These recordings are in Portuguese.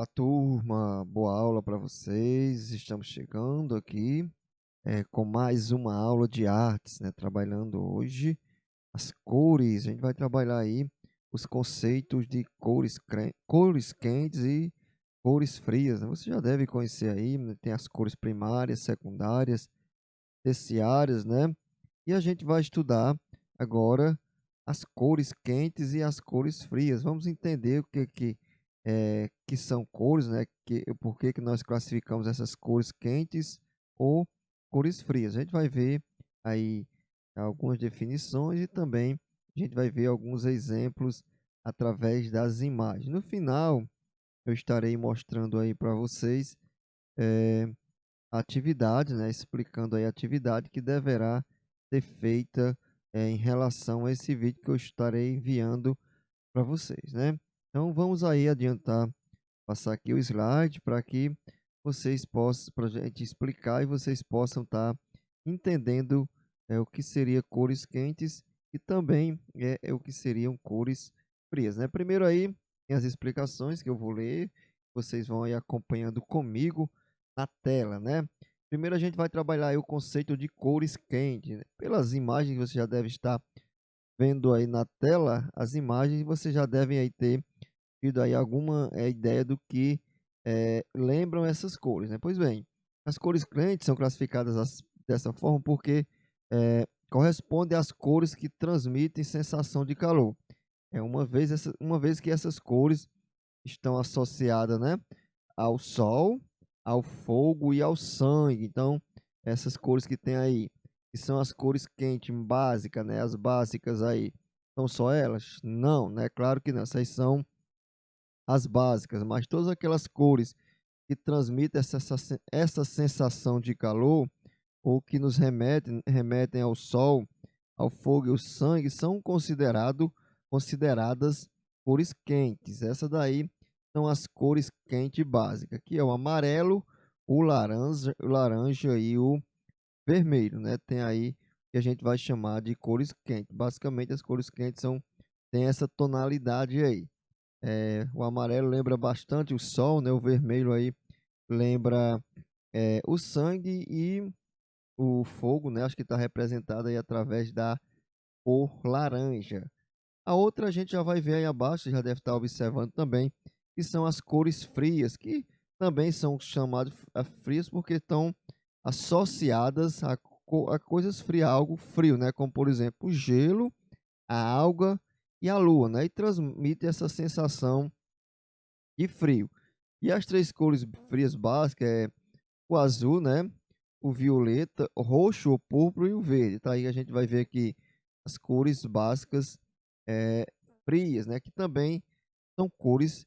Olá, turma. Boa aula para vocês. Estamos chegando aqui com mais uma aula de artes, né? Trabalhando hoje as cores. A gente vai trabalhar aí os conceitos de cores quentes e cores frias, né? Você já deve conhecer aí, né? Tem as cores primárias, secundárias, terciárias, né? E a gente vai estudar agora as cores quentes e as cores frias. Vamos entender o que são cores, né? Por que nós classificamos essas cores quentes ou cores frias. A gente vai ver aí algumas definições e também a gente vai ver alguns exemplos através das imagens. No final, eu estarei mostrando aí para vocês eh, a atividade, né, explicando aí a atividade que deverá ser feita em relação a esse vídeo que eu estarei enviando para vocês, né? Então vamos aí adiantar, passar aqui o slide para que vocês possam, para a gente explicar e vocês possam estar entendendo o que seria cores quentes e também o que seriam cores frias, né? Primeiro aí tem as explicações que eu vou ler, vocês vão aí acompanhando comigo na tela, né? Primeiro a gente vai trabalhar aí o conceito de cores quentes, né? Pelas imagens que você já deve estar vendo aí na tela, as imagens você já devem aí ter tido aí alguma ideia do que lembram essas cores, né? Pois bem, as cores quentes são classificadas dessa forma porque correspondem às cores que transmitem sensação de calor. Uma vez que essas cores estão associadas, né, ao sol, ao fogo e ao sangue. Então, essas cores que tem aí, que são as cores quentes básicas, né, as básicas aí, são só elas? Não, né? Claro que não. Essas são as básicas, mas todas aquelas cores que transmitem essa sensação de calor ou que nos remetem ao sol, ao fogo e ao sangue são consideradas cores quentes. Essa daí são as cores quentes básicas, que é o amarelo, o laranja e o vermelho, né? Tem aí que a gente vai chamar de cores quentes. Basicamente, as cores quentes têm essa tonalidade aí. O amarelo lembra bastante o sol, né? O vermelho aí lembra o sangue e o fogo, né? Acho que está representado aí através da cor laranja. A outra a gente já vai ver aí abaixo, já deve estar observando também, que são as cores frias, que também são chamadas frias porque estão associadas a coisas frias, algo frio, né? Como por exemplo o gelo, a alga e a lua, né? E transmite essa sensação de frio. E as três cores frias básicas é o azul, né? O violeta, o roxo, o púrpura e o verde. Tá aí a gente vai ver aqui as cores básicas eh, frias, né? Que também são cores,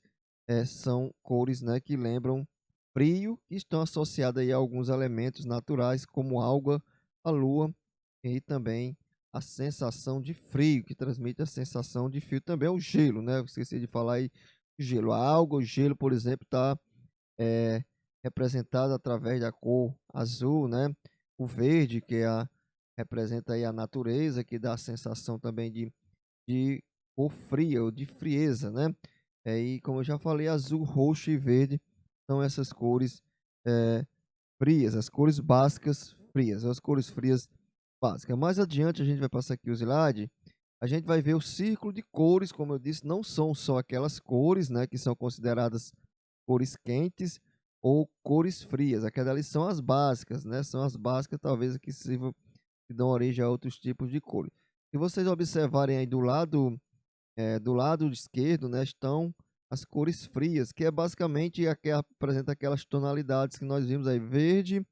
né? Que lembram frio, que estão associadas aí a alguns elementos naturais, como a alga, a lua e também a sensação de frio, que transmite a sensação de frio. Também é o gelo, né? Eu esqueci de falar aí gelo. A alga, o gelo, por exemplo, está é representado através da cor azul, né? O verde, representa aí a natureza, que dá a sensação também de cor fria ou de frieza, né? E como eu já falei, azul, roxo e verde são essas cores é, frias, as cores básicas frias, as cores frias básicas. Mais adiante a gente vai passar aqui o slide, a gente vai ver o círculo de cores, como eu disse, não são só aquelas cores, né, que são consideradas cores quentes ou cores frias. Aquelas ali são as básicas, né? São as básicas, talvez que sirvam, que dão origem a outros tipos de cores. Se vocês observarem aí do lado esquerdo, né, estão as cores frias, que é basicamente a que apresenta aquelas tonalidades que nós vimos aí, verde,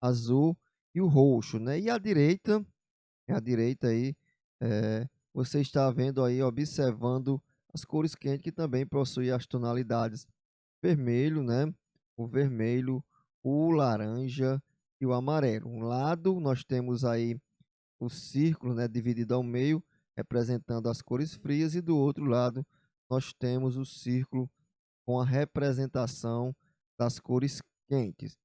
azul e o roxo, né? E à direita aí, você está vendo aí, observando as cores quentes que também possuem as tonalidades vermelho, né? O vermelho, o laranja e o amarelo. Um lado nós temos aí o círculo, né, dividido ao meio, representando as cores frias, e do outro lado nós temos o círculo com a representação das cores quentes.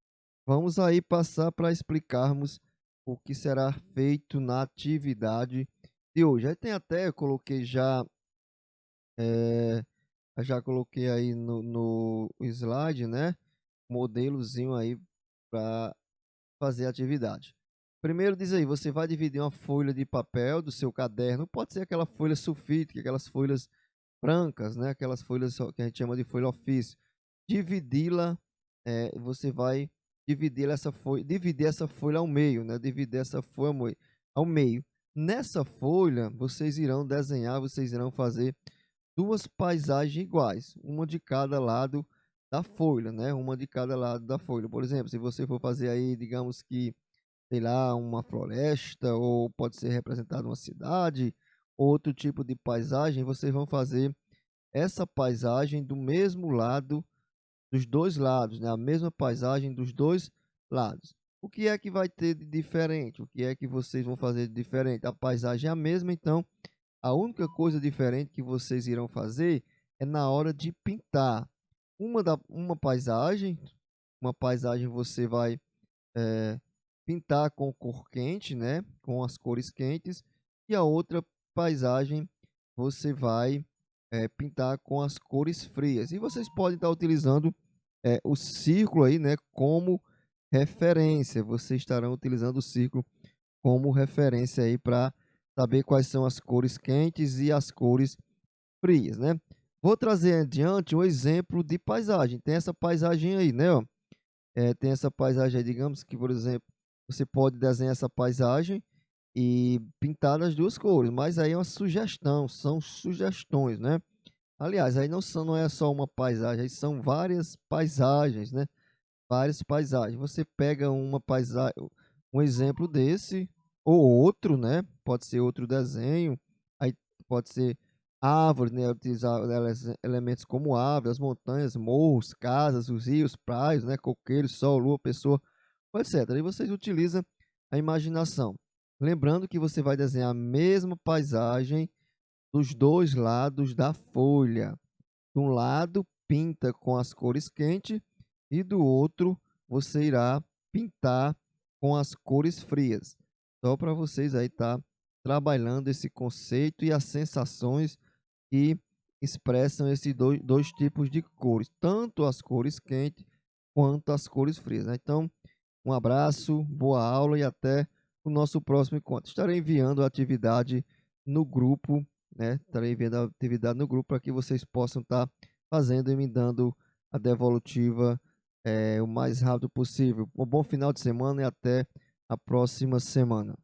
Vamos aí passar para explicarmos o que será feito na atividade de hoje. Aí tem até, eu coloquei já Eu já coloquei aí no slide, né, modelozinho aí para fazer a atividade. Primeiro diz aí, você vai dividir uma folha de papel do seu caderno, pode ser aquela folha sulfite, aquelas folhas brancas, né, aquelas folhas que a gente chama de folha ofício. Dividi-la, você vai dividir essa folha ao meio, né, dividir essa folha ao meio. Nessa folha, vocês irão fazer duas paisagens iguais, uma de cada lado da folha, né? Uma de cada lado da folha. Por exemplo, se você for fazer aí, digamos que, sei lá, uma floresta, ou pode ser representada uma cidade, outro tipo de paisagem, vocês vão fazer essa paisagem do mesmo lado, dos dois lados, né? A mesma paisagem dos dois lados. O que é que vai ter de diferente? O que é que vocês vão fazer de diferente? A paisagem é a mesma, então a única coisa diferente que vocês irão fazer é na hora de pintar. Uma paisagem você vai pintar com cor quente, né? Com as cores quentes, e a outra paisagem você vai pintar com as cores frias. E vocês podem estar utilizando o círculo aí, né? Como referência. Vocês estarão utilizando o círculo como referência aí para saber quais são as cores quentes e as cores frias, né? Vou trazer adiante um exemplo de paisagem. Tem essa paisagem aí, né? Ó. Tem essa paisagem aí, digamos que, por exemplo, você pode desenhar essa paisagem e pintar das duas cores, mas aí é uma sugestão, são sugestões, né? Aliás, aí não é só uma paisagem, aí são várias paisagens, né? Várias paisagens. Você pega uma paisagem, um exemplo desse, ou outro, né? Pode ser outro desenho, aí pode ser árvores, né? Utilizar elementos como árvores, as montanhas, morros, casas, os rios, praias, né? Coqueiros, sol, lua, pessoa, etc. Aí vocês utilizam a imaginação. Lembrando que você vai desenhar a mesma paisagem dos dois lados da folha. De um lado, pinta com as cores quentes e do outro, você irá pintar com as cores frias. Só para vocês aí estar trabalhando esse conceito e as sensações que expressam esses dois tipos de cores, tanto as cores quentes quanto as cores frias, né? Então, um abraço, boa aula e até o nosso próximo encontro. Estarei enviando a atividade no grupo, né? Estarei enviando a atividade no grupo para que vocês possam estar fazendo e me dando a devolutiva o mais rápido possível. Um bom final de semana e até a próxima semana.